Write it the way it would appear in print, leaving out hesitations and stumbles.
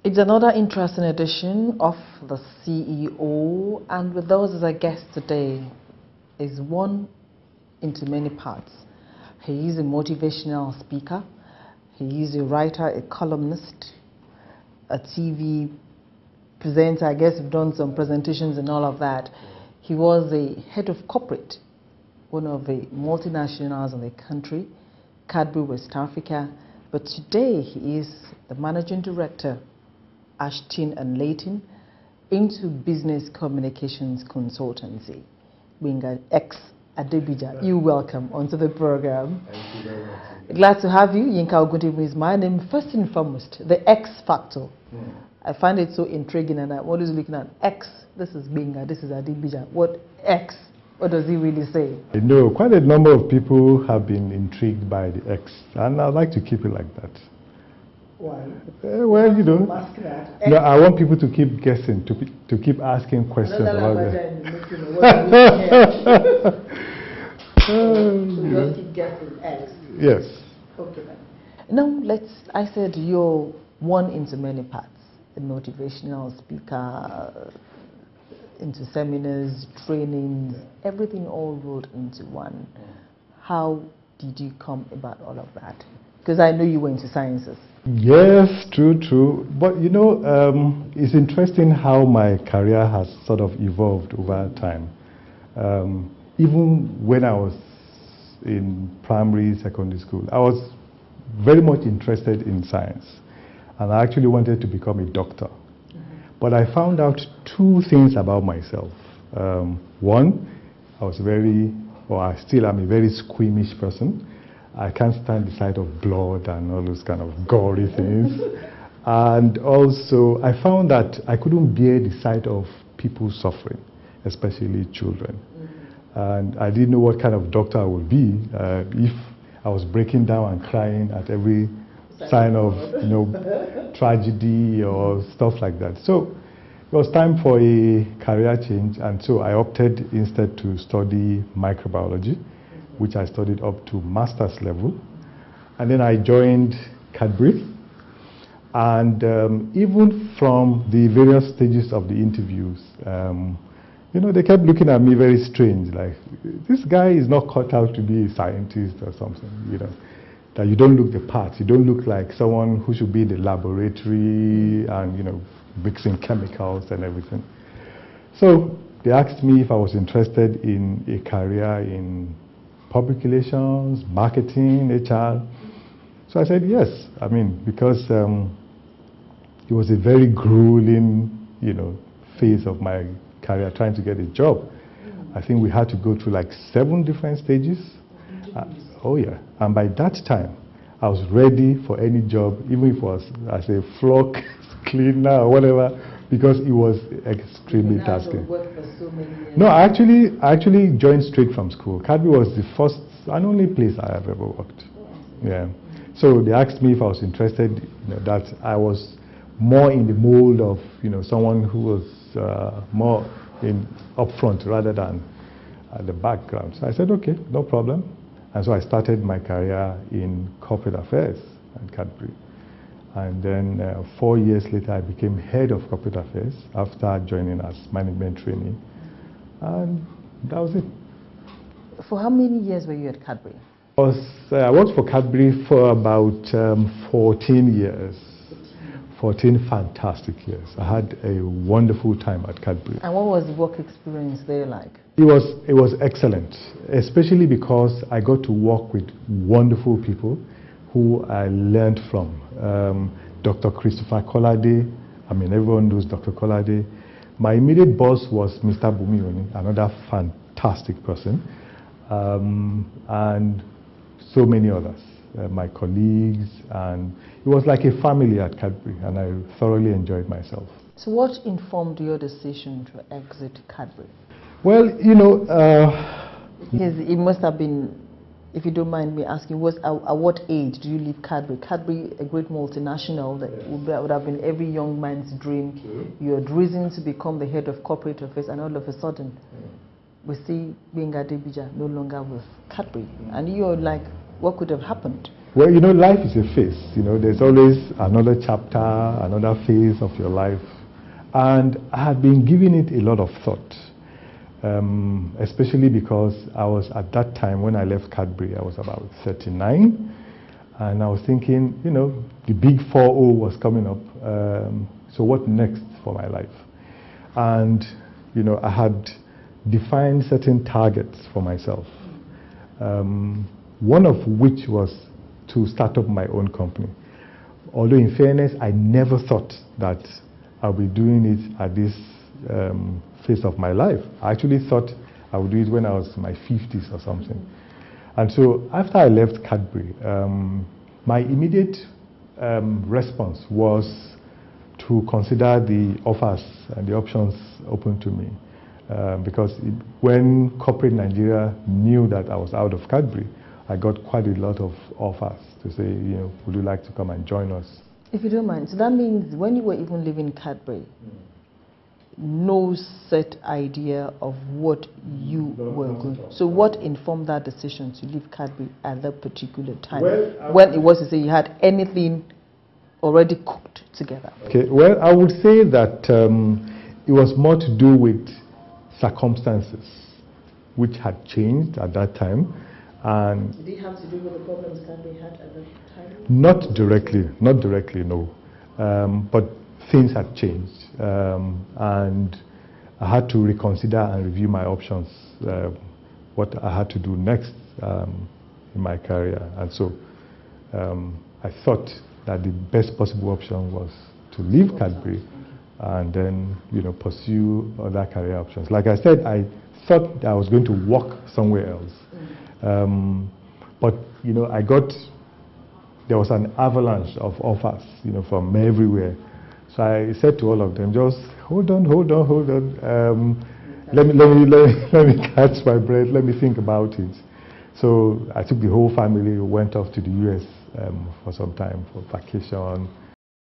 It's another interesting edition of the CEO, and with those as a guest today is one into many parts. He is a motivational speaker, he is a writer, a columnist, a TV presenter. I guess you've done some presentations and all of that. He was the head of corporate, one of the multinationals in the country, Cadbury West Africa, but today he is the managing director, Ashton and Leighton, into business communications consultancy. Gbenga X-adebija, you're welcome onto the program. Thank you very much. Glad to have you. Yinka Ogundibu is my name. First and foremost, the X factor. I find it so intriguing, and I'm always looking at X. This is Gbenga, this is Adebija. What X? What does he really say? I know quite a number of people have been intrigued by the X, and I'd like to keep it like that. Why? Well, you know, no, I want people to keep guessing, to keep asking questions about it. So just keep guessing X. Yes. Okay. Now I said you're one into many parts. A motivational speaker, into seminars, trainings, everything all rolled into one. How did you come about all of that? Because I know you went into sciences. Yes, true. But you know, it's interesting how my career has sort of evolved over time. Even when I was in primary, secondary school, I was very much interested in science. And I actually wanted to become a doctor. But I found out two things about myself. One, I still am a very squeamish person. I can't stand the sight of blood and all those kind of gory things. And also, I found that I couldn't bear the sight of people suffering, especially children. And I didn't know what kind of doctor I would be if I was breaking down and crying at every sign of, you know, tragedy or stuff like that. So it was time for a career change, and so I opted instead to study microbiology, which I studied up to master's level. And then I joined Cadbury. And even from the various stages of the interviews, you know, they kept looking at me very strange, like, this guy is not cut out to be a scientist or something, you know, that you don't look the part, you don't look like someone who should be in the laboratory and, you know, mixing chemicals and everything. So they asked me if I was interested in a career in public relations, marketing, HR. So I said yes. I mean, because it was a very grueling, you know, phase of my career trying to get a job. I think we had to go through like 7 different stages. Oh yeah. And by that time, I was ready for any job, even if it was as a floor cleaner or whatever, because it was extremely tasking. No, I actually joined straight from school. Cadbury was the first and only place I have ever worked. Yeah. So they asked me if I was interested, you know, that I was more in the mold of, you know, someone who was more in upfront rather than at the background. So I said, okay, no problem. And so I started my career in corporate affairs at Cadbury. And then 4 years later, I became head of corporate affairs after joining as management trainee. And that was it. For how many years were you at Cadbury? I worked for Cadbury for about 14 years. 14 fantastic years. I had a wonderful time at Cadbury. And what was the work experience there like? It was excellent, especially because I got to work with wonderful people who I learned from. Dr. Christopher Kolade, I mean, everyone knows Dr. Kolade. My immediate boss was Mr. Bumioni, another fantastic person, and so many others, my colleagues, and it was like a family at Cadbury, and I thoroughly enjoyed myself. So what informed your decision to exit Cadbury? Well, you know, it must have been, if you don't mind me asking, at what age do you leave Cadbury? Cadbury, a great multinational that would have been every young man's dream. True. You had risen to become the head of corporate affairs, and all of a sudden, we see Gbenga X-adebija no longer with Cadbury. And you're like, what could have happened? Well, you know, life is a phase. You know, there's always another chapter, another phase of your life. And I had been giving it a lot of thought, especially because I was at that time when I left Cadbury, I was about 39. And I was thinking, you know, the big 4-0 was coming up. So what next for my life? And, you know, I had defined certain targets for myself. One of which was to start up my own company. Although in fairness, I never thought that I'll be doing it at this phase of my life. I actually thought I would do it when I was in my 50s or something. And so after I left Cadbury, my immediate response was to consider the offers and the options open to me. Because when corporate Nigeria knew that I was out of Cadbury, I got quite a lot of offers to say, you know, would you like to come and join us? If you don't mind, so that means when you were even living in Cadbury, no set idea of what you were going to. So what informed that decision to leave Cadbury at that particular time? Well, when it was to say you had anything already cooked together? Okay, well, I would say that it was more to do with circumstances which had changed at that time. And did it have to do with the problems Cadbury had at that time? Not directly, no. But things had changed. And I had to reconsider and review my options, what I had to do next in my career. And so I thought that the best possible option was to leave Cadbury and then, you know, pursue other career options. Like I said, I thought that I was going to work somewhere else. But, you know, there was an avalanche of offers, you know, from everywhere. So I said to all of them, just hold on. Let me catch my breath, let me think about it. So I took the whole family, went off to the US for some time, for vacation.